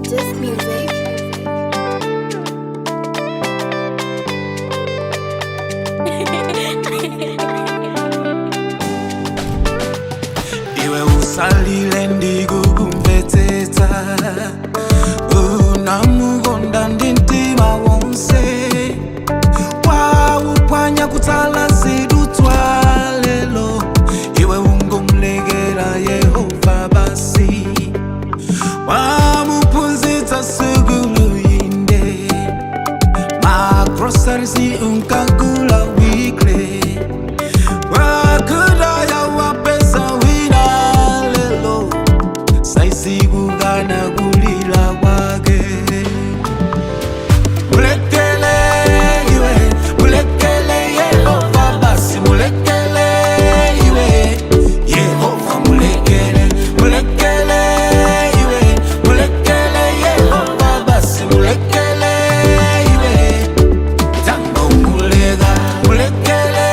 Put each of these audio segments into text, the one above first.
This music. Iwe usalile ndikukumvetsetsa unamukonda ndi mtima wonse wauphwanya kutsala zidutswa lelo iwe ungomlekela Yehova basi wamuphunzitsa sukulu yinde magroceries unkagula weekly wakudaya wapesa wina lelo saisikukana kulila kwake mulekele iwe mulekele Yehova basi mulekele iwe Yehova mulekele mulekele iwe mulekele Yehova basi mulekele iwe tango mulega mulekele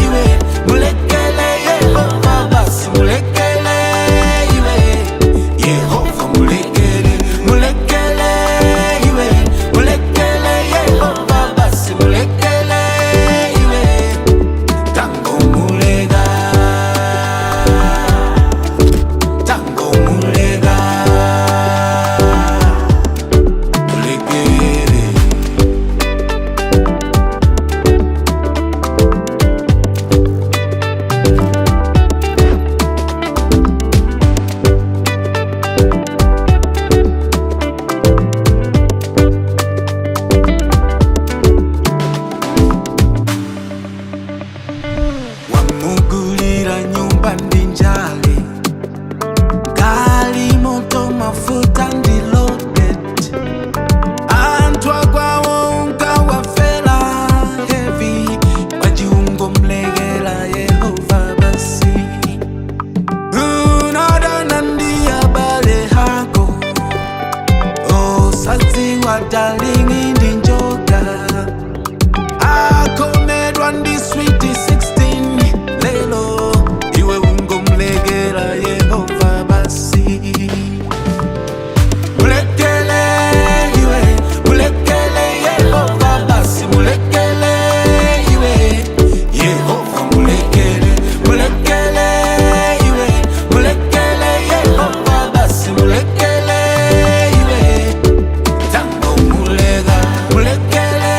iwe mulekele Yehova basi mulekele iwe Yehova mulekele mulekele iwe mulekele Yehova basi mulekele iwe tango mulega mulekele wamugulira nyumba ndi njale gali moto mafuta ndi loaded anthu akwawo unkawafela heavy wajiungomlekela Yehova basi unadana ndi abale hako osadziwa dalingi ndi njoka akomedwa ndi sweet 16 lelo iwe ungomlekela Yehova basi mulekele iwe mulekele Yehova basi mulekele iwe Yehova mulekele mulekele iwe mulekele Yehova basi mulekele iwe tango mulega mulekele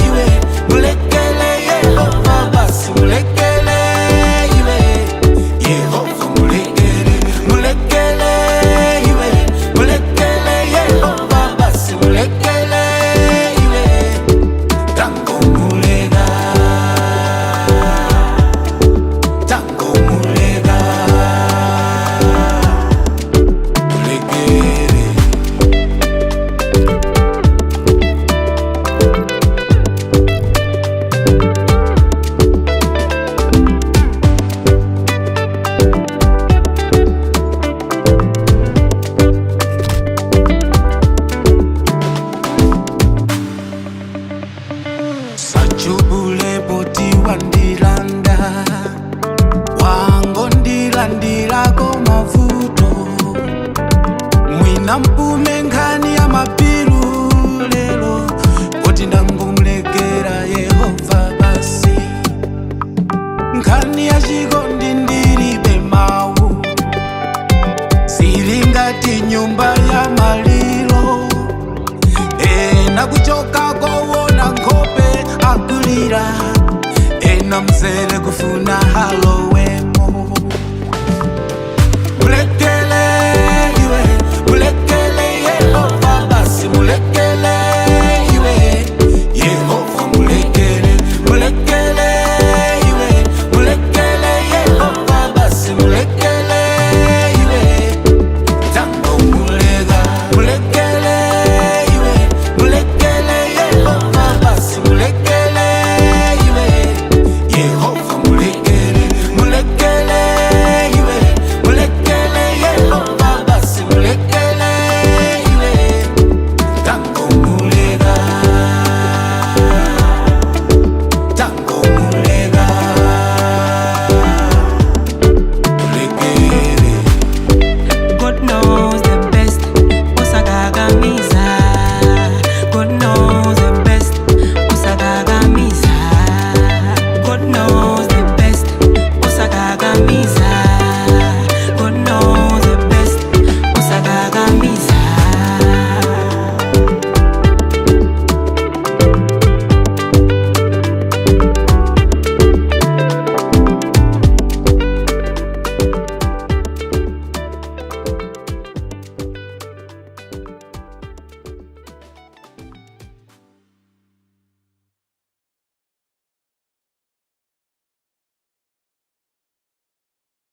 iwe mulekele Yehova basi mulekele iwe Yehova mulekele mulekele iwe mulekele Yehova basi mulekele iwe tango mulega mulekele sajubule boti wandilanda wangondilandirako mavuto mwina mpume nkhani ya mapilu lelo poti ndangomlekera Yehova basi nkhani ya chikondi ndilibe mawu silingati nyumba ya malilo ena kuchoka kowona nkhope akulira ena mzere kufuna halo